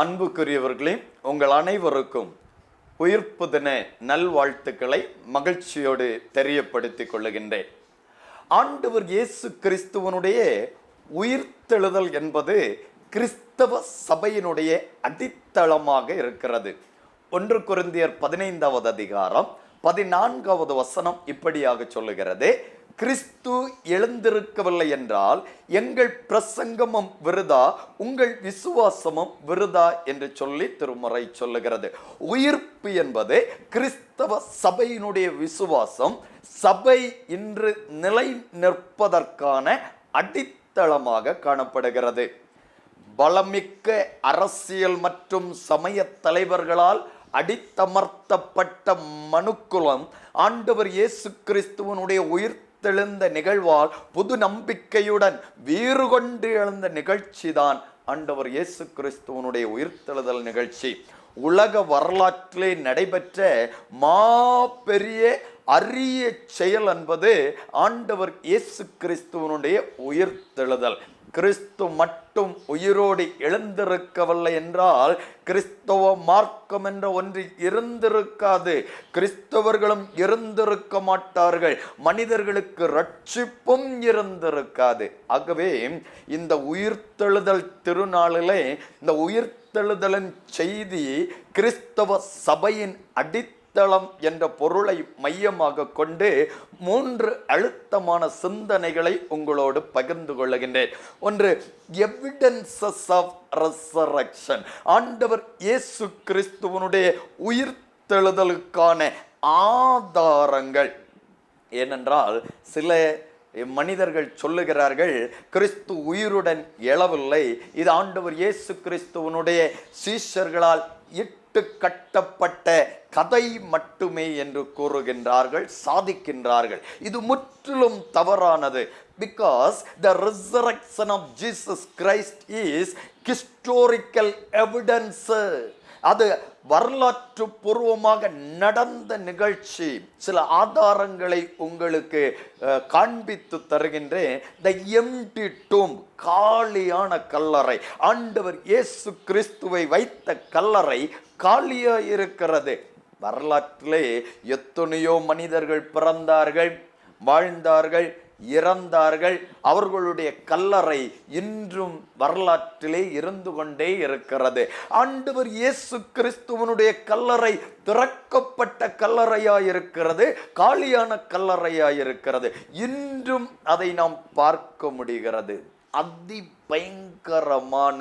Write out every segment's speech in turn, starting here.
அன்புக்குரியவர்களே, உங்கள் அனைவருக்கும் உயிர்ப்பு தின நல்வாழ்த்துக்களை மகிழ்ச்சியோடு தெரியப்படுத்திக் கொள்ளுகின்றேன். ஆண்டவர் இயேசு கிறிஸ்துவனுடைய உயிர்த்தெழுதல் என்பது கிறிஸ்தவ சபையினுடைய அடித்தளமாக இருக்கிறது. 1 கொரிந்தியர் 15வது அதிகாரம் 14வது வசனம் இப்படியாக சொல்லுகிறது: கிறிஸ்து எழுந்திருக்கவில்லை என்றால் எங்கள் பிரசங்கமும் விருதா, உங்கள் விசுவாசமும் விருதா என்று சொல்லி திருமறை சொல்லுகிறது. உயிர்ப்பு என்பது கிறிஸ்தவ சபையினுடைய விசுவாசம். சபை இன்று நிலை நிற்பதற்கான அடித்தளமாக காணப்படுகிறது. பலமிக்க அரசியல் மற்றும் சமய தலைவர்களால் அடித்தமர்த்தப்பட்ட மனுக்குலம் ஆண்டவர் இயேசு கிறிஸ்துவனுடைய உயிர்த்தெழுந்த நிகழ்வால் புது நம்பிக்கையுடன் வீறு கொண்டு எழுந்த நிகழ்ச்சி தான் ஆண்டவர் இயேசு கிறிஸ்துவனுடைய உயிர்த்தெழுதல் நிகழ்ச்சி. உலக வரலாற்றிலே நடைபெற்ற மாபெரிய அரிய செயல் என்பது ஆண்டவர் இயேசு கிறிஸ்துவனுடைய உயிர்த்தெழுதல். கிறிஸ்து மட்டும் உயிரோடு எழுந்திருக்கவில்லை என்றால் கிறிஸ்தவ மார்க்கம் என்ற ஒன்று இருந்திருக்காது. கிறிஸ்தவர்களும் இருந்திருக்க மாட்டார்கள். மனிதர்களுக்கு ரட்சிப்பும் இருந்திருக்காது. ஆகவே இந்த உயிர்த்தெழுதல் திருநாளிலே இந்த உயிர்த்தெழுதலின் செய்தி கிறிஸ்தவ சபையின் அடித்தளம் என்ற பொருளை மையமாக கொண்டு 3 அழுத்தமான சிந்தனைகளை உங்களோடு பகிர்ந்து கொள்ளுகின்றேன். ஒன்று, எவிடன்சஸ் ஆஃப் ரெசரக்ஷன். ஆண்டவர் இயேசு கிறிஸ்துவனுடைய உயிர்த்தெழுதலுக்கான ஆதாரங்கள். ஏனென்றால் சில மனிதர்கள் சொல்லுகிறார்கள், கிறிஸ்து உயிருடன் எழவில்லை, இது ஆண்டவர் இயேசு கிறிஸ்துவனுடைய சீஷர்களால் கட்டப்பட்ட கதை மட்டுமே என்று கூறுகின்றார்கள், சாதிக்கின்றார்கள். இது முற்றிலும் தவறானது. Because the resurrection of Jesus Christ is historical evidence. அது வரலாற்று பூர்வமாக நடந்த நிகழ்ச்சி. சில ஆதாரங்களை உங்களுக்கு காண்பித்து தருகின்றேன். The empty tomb, காலியான கல்லறை. ஆண்டவர் இயேசு கிறிஸ்துவை வைத்த கல்லறை காலியாக இருக்கிறது. வரலாற்றிலே எத்தனையோ மனிதர்கள் பிறந்தார்கள், வாழ்ந்தார்கள், இறந்தார்கள். அவர்களுடைய கல்லறை இன்றும் வரலாற்றிலே இருந்து கொண்டே இருக்கிறது. ஆண்டவர் இயேசு கிறிஸ்துவனுடைய கல்லறை திறக்கப்பட்ட கல்லறையாயிருக்கிறது, காலியான கல்லறையாயிருக்கிறது. இன்றும் அதை நாம் பார்க்க முடிகிறது. அதி பயங்கரமான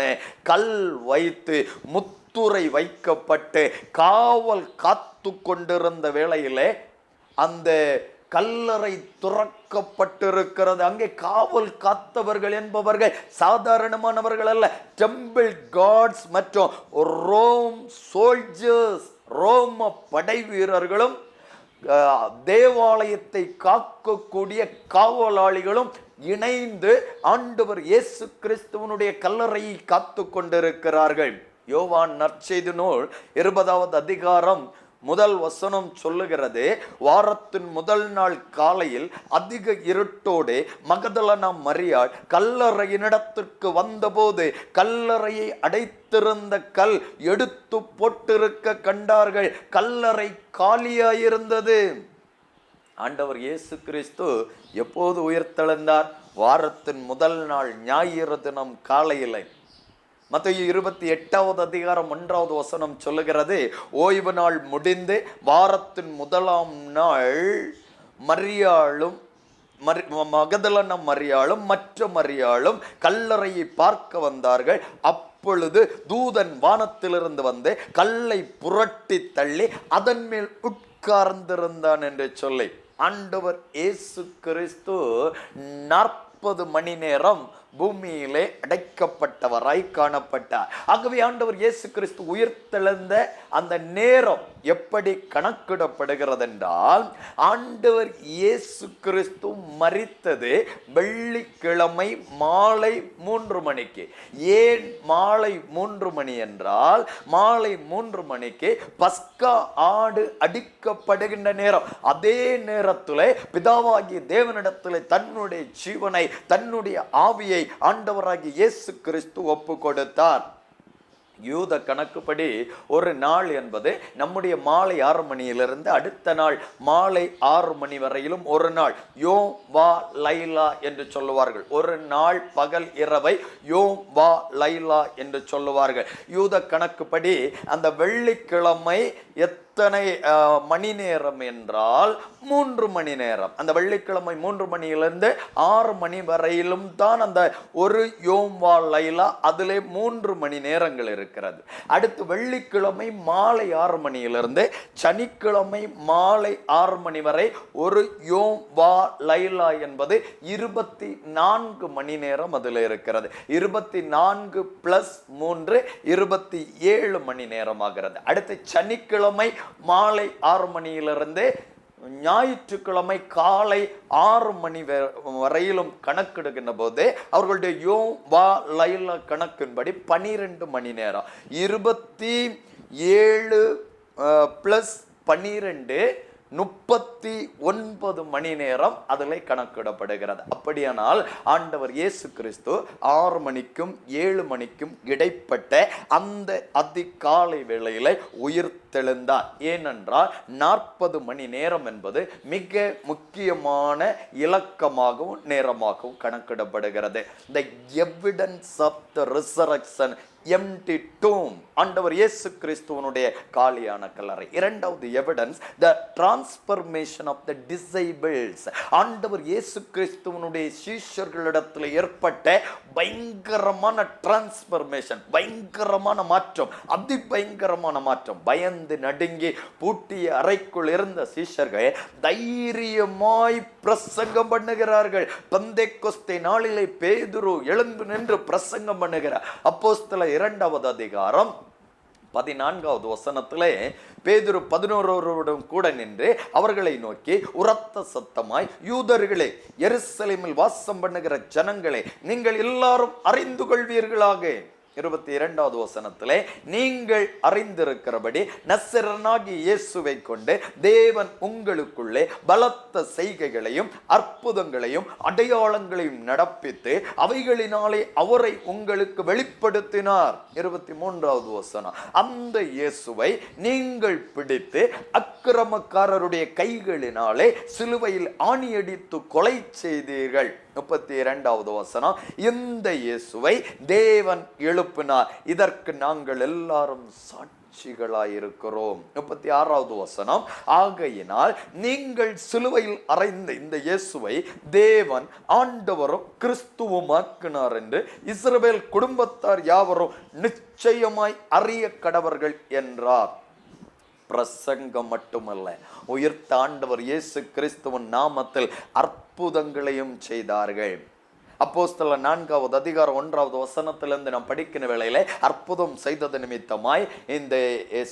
கல் வைத்து முத்துரை வைக்கப்பட்டு காவல் காத்து கொண்டிருந்த வேளையிலே அந்த கல்லறை துறக்கப்பட்டிருக்கிறது. அங்கே காவல் காத்தவர்கள் என்பவர்கள் சாதாரணமானவர்கள் அல்ல. டெம்பிள் கார்ட்ஸ் மற்றும் ரோம் சோல்ஜர்ஸ், ரோம படை வீரர்களும் தேவாலயத்தை காக்கக்கூடிய காவலாளிகளும் இணைந்து ஆண்டவர் இயேசு கிறிஸ்துவனுடைய கல்லறையை காத்து கொண்டிருக்கிறார்கள். யோவான் நற்செய்தி நூல் 20வது அதிகாரம் 1 வசனம் சொல்லுகிறது, வாரத்தின் முதல் நாள் காலையில் அதிக இருட்டோடு மகதலேனா மரியாள் கல்லறையினிடத்திற்கு வந்தபோது கல்லறையை அடைத்திருந்த கல் எடுத்து போட்டிருக்க கண்டார்கள். கல்லறை காலியாயிருந்தது. ஆண்டவர் இயேசு கிறிஸ்து எப்போது உயிர்த்தெழுந்தார்? வாரத்தின் முதல் நாள் ஞாயிறு தினம் காலையில். மத்தேயு 28வது அதிகாரம் 1வது வசனம் சொல்லுகிறது, ஓய்வு நாள் முடிந்து வாரத்தின் முதலாம் நாள் மரியாளும் மகதலேனா மரியாளும் மற்ற மரியாளும் கல்லறையை பார்க்க வந்தார்கள். அப்பொழுது தூதன் வானத்திலிருந்து வந்து கல்லை புரட்டி தள்ளி அதன் மேல் உட்கார்ந்திருந்தான் என்று சொல்லி ஆண்டவர் இயேசு கிறிஸ்து 40 மணி நேரம் பூமியிலே அடைக்கப்பட்டவராய் காணப்பட்டார். ஆகவே ஆண்டவர் இயேசு கிறிஸ்து உயிர்த்தெழுந்த அந்த நேரம் எப்படி கணக்கிடப்படுகிறது என்றால், ஆண்டவர் இயேசு கிறிஸ்து மரித்தது வெள்ளிக்கிழமை மாலை 3 மணிக்கு. ஏன் மாலை 3 மணி என்றால், மாலை 3 மணிக்கு பஸ்கா ஆடு அடிக்கப்படுகின்ற நேரம். அதே நேரத்தில் பிதாவாகிய தேவனிடத்தில் தன்னுடைய ஜீவனை, தன்னுடைய ஆவியை ஆண்டவராகிய இயேசு கிறிஸ்து ஒப்பு கொடுத்தார். யூத கணக்குப்படி ஒரு நாள் என்பது நம்முடைய மாலை 6 மணியிலிருந்து அடுத்த நாள் மாலை 6 மணி வரையிலும் ஒரு நாள் யோம் வா லைலா என்று சொல்லுவார்கள். ஒரு நாள் பகல் இரவை யோம் வா லைலா என்று சொல்லுவார்கள். யூத கணக்குப்படி அந்த வெள்ளிக்கிழமை எத்தனை மணி நேரம் என்றால் 3 மணி நேரம். அந்த வெள்ளிக்கிழமை 3 மணியிலிருந்து 6 மணி வரையிலும் தான் அந்த ஒரு யோம் வா லைலா, அதிலே 3 மணி நேரங்கள் இருக்கிறது. அடுத்து வெள்ளிக்கிழமை மாலை 6 மணியிலிருந்து சனிக்கிழமை மாலை 6 மணி வரை ஒரு யோம் வா லைலா என்பது 24 மணி நேரம் அதில் இருக்கிறது. 24 + 3 27 மணி நேரம் ஆகிறது. அடுத்து சனிக்கிழமை மாலை 6 மணியிலிருந்து ஞாயிற்றுக்கிழமை காலை 6 மணி வரையிலும் கணக்கெடுக்கின்ற போது அவர்களுடைய யோம் வா லைலா கணக்கின்படி 12 மணி நேரம். 27 + 12 39 மணி நேரம் அதில் கணக்கிடப்படுகிறது. அப்படியானால் ஆண்டவர் இயேசு கிறிஸ்து 6 மணிக்கும் 7 மணிக்கும் இடைப்பட்ட அந்த அதிகாலை வேளையில உயிர்த்தெழுந்தார். ஏனென்றால் 40 மணி நேரம் என்பது மிக முக்கியமான இலக்கமாகவும் நேரமாகவும் கணக்கிடப்படுகிறது. The evidence of the resurrection, empty tomb. ஆண்டவர் இயேசு கிறிஸ்துவனுடைய காலியான கல்லறை. இரண்டாவது evidence, the transformation of the disciples. ஆண்டவர் இயேசு கிறிஸ்துவனுடைய சீஷர்களிடத்தில் ஏற்பட்ட பயங்கரமான டிரான்ஸ்பர்மேஷன், பயங்கரமான மாற்றம், அதி பயங்கரமான மாற்றம். பயந்து நடுங்கி பூட்டிய அறைக்குள் இருந்த சீஷர்கள் தைரியமாய் பிரசங்கம் பண்ணுகிறார்கள். பெந்தேக்கொஸ்தே நாளிலே பேதுரு எழுந்து நின்று பிரசங்கம் பண்ணுகிறார். அப்போஸ்தலர் 2வது அதிகாரம் 14வது வசனத்திலே பேதுரு 11 கூட நின்று அவர்களை நோக்கி உரத்த சத்தமாய், யூதர்களே, எருசலேமில் வாசம் பண்ணுகிற ஜனங்களே, நீங்கள் எல்லாரும் அறிந்து கொள்வீர்களாக. 22வது வசனத்திலே, நீங்கள் அறிந்திருக்கிறபடி நசரேயனாகிய இயேசுவை கொண்டு தேவன் உங்களுக்குள்ளே பலத்த செய்கைகளையும் அற்புதங்களையும் அடையாளங்களையும் நடப்பித்து அவைகளினாலே அவரை உங்களுக்கு வெளிப்படுத்தினார். 23வது வசனம், அந்த இயேசுவை நீங்கள் பிடித்து அக்கிரமக்காரருடைய கைகளினாலே சிலுவையில் ஆணியடித்து கொலை செய்தீர்கள். 32வது வசனம், இந்த இயேசுவை தேவன் எழுப்பினார், இதற்கு நாங்கள் எல்லாரும் சாட்சிகளாயிருக்கிறோம். 36வது வசனம், ஆகையினால் நீங்கள் சிலுவையில் அறைந்த இந்த இயேசுவை தேவன் ஆண்டவரும் கிறிஸ்துவுமாக்கினார் என்று இஸ்ரவேல் குடும்பத்தார் யாவரும் நிச்சயமாய் அறிய கடவர்கள் என்றார். பிரசங்கம் மட்டுமல்ல, உயிர்த்த ஆண்டவர் இயேசு கிறிஸ்துவின் நாமத்தில் அற்புதங்களையும் செய்தார்கள். அப்போஸ்தலர் 4வது அதிகாரம் 1வது வசனத்திலிருந்து நாம் படிக்கிற வேளையிலே, அற்புதம் செய்தது நிமித்தமாய் இந்த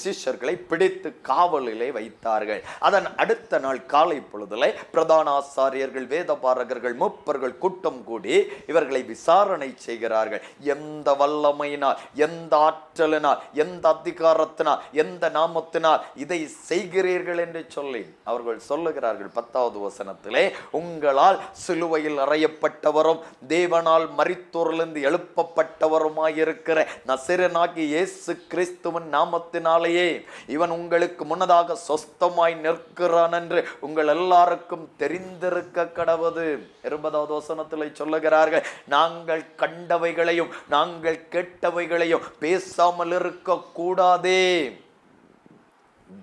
சிஷ்யர்களை பிடித்து காவலிலே வைத்தார்கள். அதன் அடுத்த நாள் காலை பொழுதிலே பிரதான ஆசாரியர்கள், வேதபாரகர்கள், மூப்பர்கள் கூட்டம் கூடி இவர்களை விசாரணை செய்கிறார்கள். எந்த வல்லமையினால், எந்த ஆற்றலினால், எந்த அதிகாரத்தினால், எந்த நாமத்தினால் இதை செய்கிறீர்கள் என்று சொல்லி அவர்கள் சொல்லுகிறார்கள். 10வது வசனத்திலே, உங்களால் சிலுவையில் அறையப்பட்டவரும் தேவனால் மரித்தோரிலிருந்து எழுப்பப்பட்டவருமாயிருக்கிற நசரேயனாகிய இயேசு கிறிஸ்துவின் நாமத்தினாலேயே இவன் உங்களுக்கு முன்னதாக சொஸ்தமாய் நிற்கிறான் என்று உங்கள் எல்லாருக்கும் தெரிந்திருக்க கடவது. 20வது வசனத்தில் சொல்லுகிறார்கள், நாங்கள் கண்டவைகளையும் நாங்கள் கேட்டவைகளையும் பேசாமல் இருக்க கூடாதே.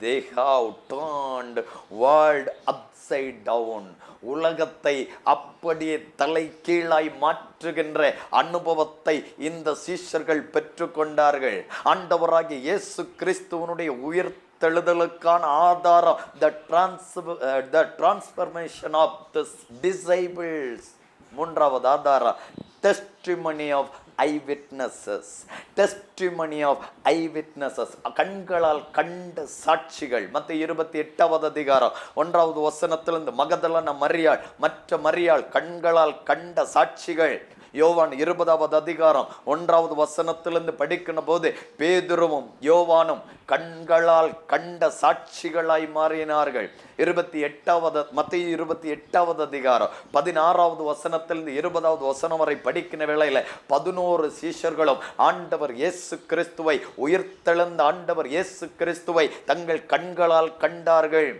They have turned world upside down. உலகத்தை அப்படியே தலை கீழாய் மாற்றுகின்ற அனுபவத்தை இந்த சீஷர்கள் பெற்றுக்கொண்டார்கள். ஆண்டவராகிய இயேசு கிறிஸ்துவனுடைய உயிர்த்தெழுதலுக்கான ஆதாரம், the transformation of the disciples. 3வது ஆதாரம், testimony of eyewitnesses. testimony of eyewitnesses, கண்களால் கண்ட சாட்சிகள். மத்தேயு 28வது அதிகாரம் 1வது வசனத்திலிருந்து மகதலேனா மரியாள், மற்ற மரியாள் கண்களால் கண்ட சாட்சிகள். யோவான் 20வது அதிகாரம் 1வது வசனத்திலிருந்து படிக்கிற போது பேதுருவும் யோவானும் கண்களால் கண்ட சாட்சிகளாய் மாறினார்கள். மத்தேயு 28வது அதிகாரம் 16வது வசனத்திலிருந்து 20வது வசனம் வரை படிக்கிற வேளையில 11 சீஷர்களும் ஆண்டவர் இயேசு கிறிஸ்துவை, உயிர்த்தெழுந்த ஆண்டவர் இயேசு கிறிஸ்துவை தங்கள் கண்களால் கண்டார்கள்.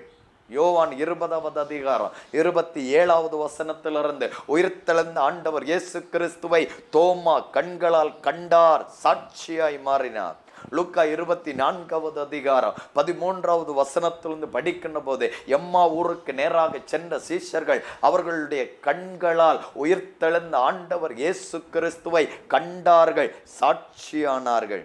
யோவான் 20வது அதிகாரம் 27வது வசனத்திலிருந்து உயிர்த்தெழுந்த ஆண்டவர் இயேசு கிறிஸ்துவை தோமா கண்களால் கண்டார், சாட்சியாய் மாறினார். லூக்கா 24வது அதிகாரம் 13வது வசனத்திலிருந்து படிக்கின்ற போது எம்மா ஊருக்கு நேராக சென்ற சீஷர்கள் அவர்களுடைய கண்களால் உயிர்த்தெழுந்த ஆண்டவர் இயேசு கிறிஸ்துவை கண்டார்கள், சாட்சியானார்கள்.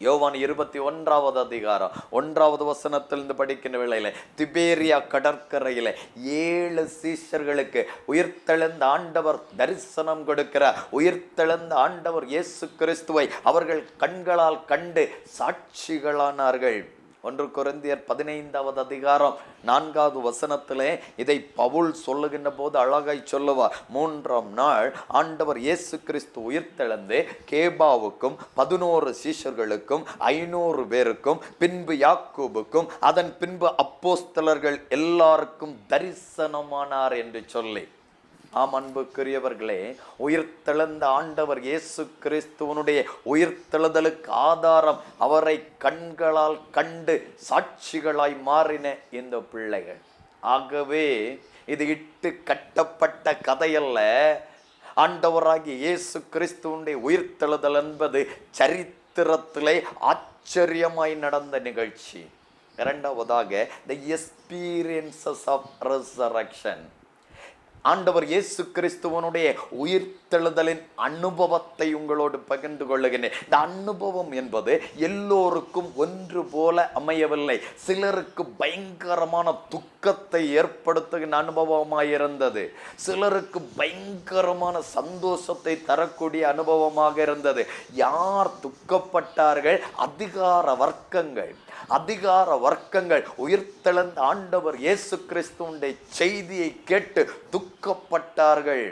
யோவான் 21வது அதிகாரம் 1வது வசனத்திலிருந்து படிக்கின்ற வேளையில திபேரியா கடற்கரையில 7 சீஷர்களுக்கு உயிர்த்தெழுந்த ஆண்டவர் தரிசனம் கொடுக்கிறார். உயிர்த்தெழுந்த ஆண்டவர் இயேசு கிறிஸ்துவை அவர்கள் கண்களால் கண்டு சாட்சிகளானார்கள். 1 கொரிந்தியர் 15வது அதிகாரம் 4வது வசனத்திலே இதை பவுல் சொல்லுகின்ற போது அழகாய் சொல்லுவார். 3ஆம் நாள் ஆண்டவர் இயேசு கிறிஸ்து உயிர்த்தெழுந்து கேபாவுக்கும் 11 சீஷர்களுக்கும் 500 பேருக்கும் பின்பு யாக்கோபுக்கும் அதன் பின்பு அப்போஸ்தலர்கள் எல்லாருக்கும் தரிசனமானார் என்று சொல்லி. ஆம் அன்புக்குரியவர்களே, உயிர்த்தெழுந்த ஆண்டவர் இயேசு கிறிஸ்துவனுடைய உயிர்த்தெழுதலுக்கு ஆதாரம் அவரை கண்களால் கண்டு சாட்சிகளாய் மாறின இந்த பிள்ளைகள். ஆகவே இது இட்டு கட்டப்பட்ட கதையல்ல. ஆண்டவராகிய இயேசு கிறிஸ்துவனுடைய உயிர்த்தெழுதல் என்பது சரித்திரத்திலே ஆச்சரியமாய் நடந்த நிகழ்ச்சி. இரண்டாவதாக the experiences of resurrection. ஆண்டவர் இயேசு கிறிஸ்துவனுடைய உயிர்த்தெழுதலின் அனுபவத்தை உங்களோடு பகிர்ந்து கொள்ளுகிறேன். இந்த அனுபவம் என்பது எல்லோருக்கும் ஒன்று போல அமையவில்லை. சிலருக்கு பயங்கரமான துக்கத்தை ஏற்படுத்துகின்ற அனுபவமாயிருந்தது, சிலருக்கு பயங்கரமான சந்தோஷத்தை தரக்கூடிய அனுபவமாக இருந்தது. யார் துக்கப்பட்டார்கள்? அதிகார வர்க்கங்கள் உயிர்த்தெழுந்த ஆண்டவர் இயேசு கிறிஸ்துவின் செய்தியை கேட்டு துக்கப்பட்டார்கள்.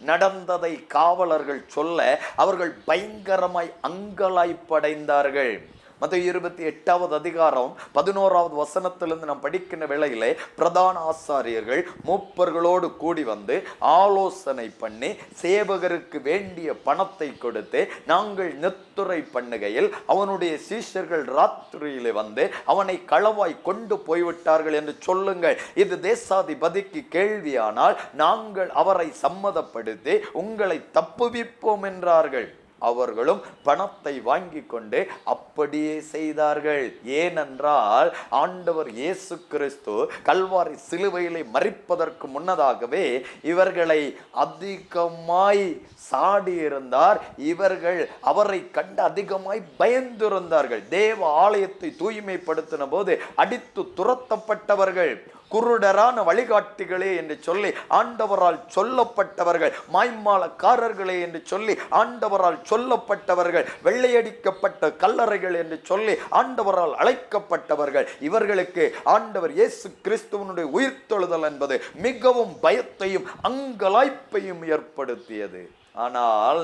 நடந்ததை காவலர்கள் சொல்ல அவர்கள் பயங்கரமாய் அங்கலாய்ப்படைந்தார்கள். மத்தேயு 28வது அதிகாரம் 11வது வசனத்திலிருந்து நாம் படிக்கின்ற வேளையிலே பிரதான ஆசாரியர்கள் மூப்பர்களோடு கூடி வந்து ஆலோசனை பண்ணி சேவகருக்கு வேண்டிய பணத்தை கொடுத்து நாங்கள் நித்துரை பண்ணுகையில் அவனுடைய சீஷர்கள் ராத்திரியிலே வந்து அவனை களவாய் கொண்டு போய்விட்டார்கள் என்று சொல்லுங்கள். இது தேசாதிபதிக்கு கேள்வியானால் நாங்கள் அவரை சம்மதப்படுத்தி உங்களை தப்புவிப்போம் என்றார்கள். அவர்களும் பணத்தை வாங்கி கொண்டு அப்படியே செய்தார்கள். ஏனென்றால் ஆண்டவர் இயேசு கிறிஸ்து கல்வாரி சிலுவையிலே மரிப்பதற்கு முன்னதாகவே இவர்களை அதிகமாய் சாடியிருந்தார். இவர்கள் அவரை கண்டு அதிகமாய் பயந்திருந்தார்கள். தேவ ஆலயத்தை தூய்மைப்படுத்தின போது அடித்து துரத்தப்பட்டவர்கள், குருடரான வழிகாட்டிகளே என்று சொல்லி ஆண்டவரால் சொல்லப்பட்டவர்கள், மாய்மாலக்காரர்களே என்று சொல்லி ஆண்டவரால் சொல்லப்பட்டவர்கள், வெள்ளையடிக்கப்பட்ட கல்லறைகள் என்று சொல்லி ஆண்டவரால் அழைக்கப்பட்டவர்கள், இவர்களுக்கு ஆண்டவர் இயேசு கிறிஸ்துவனுடைய உயிர்த்தெழுதல் என்பது மிகவும் பயத்தையும் அங்கலாய்ப்பையும் ஏற்படுத்தியது. ஆனால்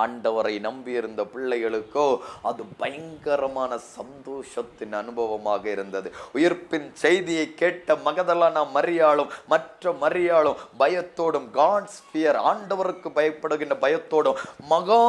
ஆண்டவரை நம்பியிருந்த பிள்ளைகளுக்கோ அது பயங்கரமான சந்தோஷத்தின் அனுபவமாக இருந்தது. உயிர்ப்பின் செய்தியை கேட்ட மகதலானா மரியாளும் மற்ற மரியாளும் பயத்தோடும், காட்ஸ் ஃபியர், ஆண்டவருக்கு பயப்படுகின்ற பயத்தோடும் மகா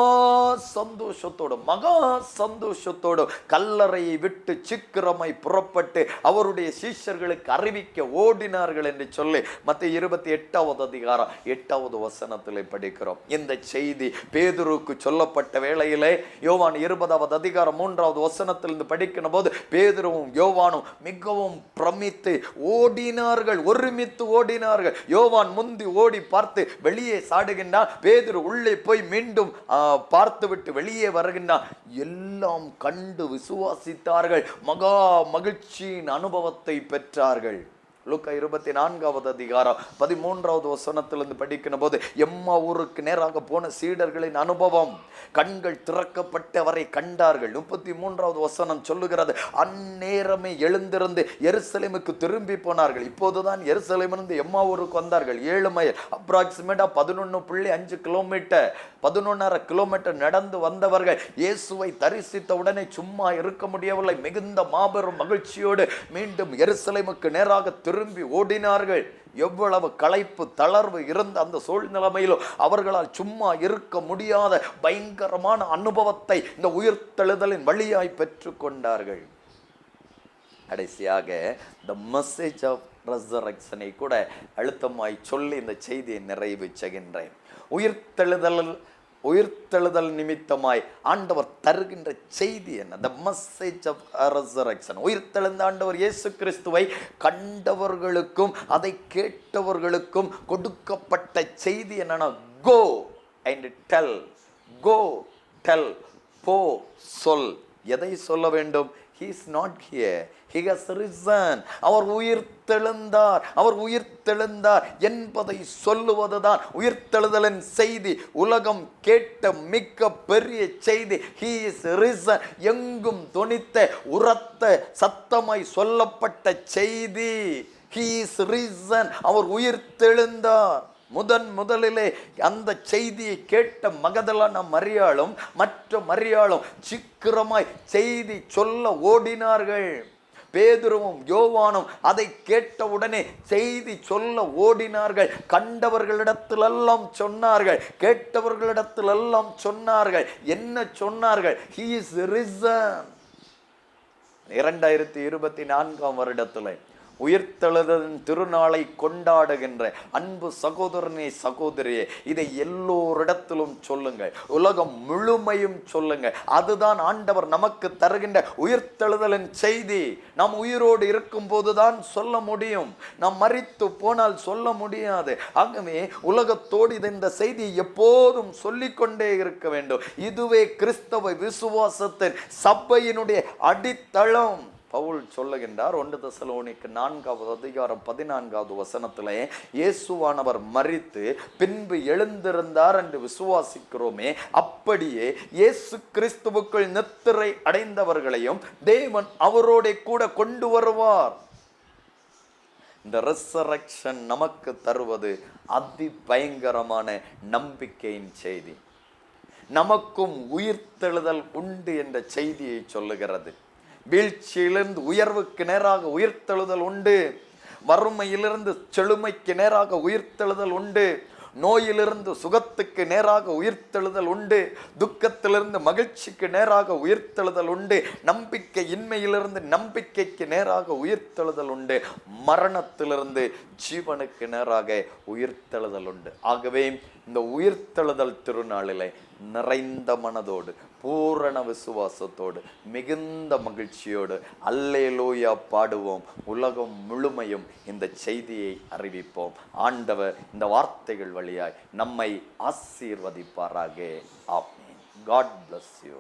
சந்தோஷத்தோடும் கல்லறையை விட்டு சீக்கிரமாய் புறப்பட்டு அவருடைய சீஷர்களுக்கு அறிவிக்க ஓடினார்கள் என்று சொல்லி மத்தேயு 28வது அதிகாரம் 8வது வசனத்திலே படிக்கிறோம். இந்த செய்தி பேதுரு சொல்லப்பட்ட வேளையிலே யோவான் 20வது அதிகாரம் 3வது வசனத்திலிருந்து படிக்கிற போது பேதுருவும் யோவானும் மிகவும் பிரமித்து ஓடினார்கள், ஒருமித்து ஓடினார்கள். யோவான் முந்தி ஓடி பார்த்து வெளியே சாடுகின்றான், பேதுரு உள்ளே போய் மீண்டும் பார்த்து விட்டு வெளியே வருகின்றான். எல்லாம் கண்டு விசுவாசித்தார்கள், மகா மகிழ்ச்சியின் அனுபவத்தை பெற்றார்கள். லூக்கா 24வது அதிகாரம் 13வது வசனத்திலிருந்து படிக்கிற போது எம்மா ஊருக்கு நேராக போன சீடர்களின் அனுபவம். கண்கள் திறக்கப்பட்டு அவரை கண்டார்கள். 33வது வசனம் சொல்லுகிறது, அந்நேரமே எழுந்திருந்து எருசலேமுக்கு திரும்பி போனார்கள். இப்போதுதான் எருசலேமிலிருந்து எம்மா ஊருக்கு வந்தார்கள். 7 மைல், அப்ராக்சிமேட்டா 11.5 கிலோமீட்டர், 11.5 கிலோமீட்டர் நடந்து வந்தவர்கள் இயேசுவை தரிசித்த உடனே சும்மா இருக்க முடியவில்லை. மிகுந்த மாபெரும் மகிழ்ச்சியோடு மீண்டும் எருசலேமுக்கு நேராக திரும்பி ஓடினார்கள். எவ்வளவு களைப்பு தளர்வு இருந்த அந்த சூழ்நிலைமையிலும் அவர்களால் சும்மா இருக்க முடியாத பயங்கரமான அனுபவத்தை இந்த உயிர்த்தெழுதலின் வழியாய் பெற்று கொண்டார்கள். கடைசியாக the message of resurrection கூட அழுத்தமாய் சொல்லி இந்த செய்தியை நிறைவு செய்கின்றேன். உயிர்த்தெழுதல் நிமித்தமாய் ஆண்டவர் தருகின்ற செய்தி என்ன? the message of resurrection. உயிர்த்தெழுந்த ஆண்டவர் இயேசு கிறிஸ்துவை கண்டவர்களுக்கும் அதை கேட்டவர்களுக்கும் கொடுக்கப்பட்ட செய்தி என்னன்னா, go and tell. go tell. போ சொல். எதை சொல்ல வேண்டும்? he is not here, he has risen. அவர் உயிர்த்தெழுந்தார், அவர் உயிர்த்தெழுந்தார் என்பதை சொல்லுவதுதான் உயிர்த்தெழுதலின் செய்தி. உலகம் கேட்ட மிக பெரிய செய்தி, he is risen. எங்கும் தொனித்த உரத்த சத்தமாய் சொல்லப்பட்ட செய்தி, he is risen. அவர் உயிர்த்தெழுந்தார். முதலிலே அந்த செய்தியை கேட்ட மகதலான மரியாளும் மற்ற மரியாளும் சீக்கிரமாய் செய்தி சொல்ல ஓடினார்கள். பேதுருவும் யோவானும் அதை கேட்டவுடனே செய்தி சொல்ல ஓடினார்கள். கண்டவர்களிடத்திலெல்லாம் சொன்னார்கள், கேட்டவர்களிடத்திலெல்லாம் சொன்னார்கள். என்ன சொன்னார்கள்? he is risen. 2024ஆம் வருடத்தில் உயிர்த்தெழுதலின் திருநாளை கொண்டாடுகின்ற அன்பு சகோதரனே சகோதரியே, இதை எல்லோரிடத்திலும் சொல்லுங்கள், உலகம் முழுமையும் சொல்லுங்கள். அதுதான் ஆண்டவர் நமக்கு தருகின்ற உயிர்த்தெழுதலின் செய்தி. நாம் உயிரோடு இருக்கும் போதுதான் சொல்ல முடியும், நாம் மரித்து போனால் சொல்ல முடியாது. ஆகவே உலகத்தோடு இந்த செய்தி எப்போதும் சொல்லிக்கொண்டே இருக்க வேண்டும். இதுவே கிறிஸ்தவ விசுவாசத்தின் சபையினுடைய அடித்தளம். பவுல் சொல்லுகின்றார் 1 தெசலோனிக்கர் 4வது அதிகாரம் 14வது வசனத்திலே, இயேசுவானவர் மரித்து பின்பு எழுந்திருந்தார் என்று விசுவாசிக்கிறோமே, அப்படியே இயேசு கிறிஸ்துவுக்குள் நித்திரை அடைந்தவர்களையும் தேவன் அவரோட கூட கொண்டு வருவார். இந்த ரெசரக்ஷன் நமக்கு தருவது அதி பயங்கரமான நம்பிக்கையின் செய்தி. நமக்கும் உயிர்த்தெழுதல் உண்டு என்ற செய்தியை சொல்லுகிறது. வீழ்ச்சியிலிருந்து உயர்வுக்கு நேராக உயிர்த்தெழுதல் உண்டு. வறுமையிலிருந்து செழுமைக்கு நேராக உயிர்த்தெழுதல் உண்டு. நோயிலிருந்து சுகத்துக்கு நேராக உயிர்த்தெழுதல் உண்டு. துக்கத்திலிருந்து மகிழ்ச்சிக்கு நேராக உயிர்த்தெழுதல் உண்டு. நம்பிக்கை இன்மையிலிருந்து நம்பிக்கைக்கு நேராக உயிர்த்தெழுதல் உண்டு. மரணத்திலிருந்து ஜீவனுக்கு நேராக உயிர்த்தெழுதல் உண்டு. ஆகவே இந்த உயிர்த்தெழுதல் திருநாளிலே நிறைந்த மனதோடு, பூரண விசுவாசத்தோடு, மிகுந்த மகிழ்ச்சியோடு அல்லேலூயா பாடுவோம். உலகம் முழுமையும் இந்த செய்தியை அறிவிப்போம். ஆண்டவர் இந்த வார்த்தைகள் வழியாய் நம்மை ஆசீர்வதிப்பாராக. ஆமென். God bless you.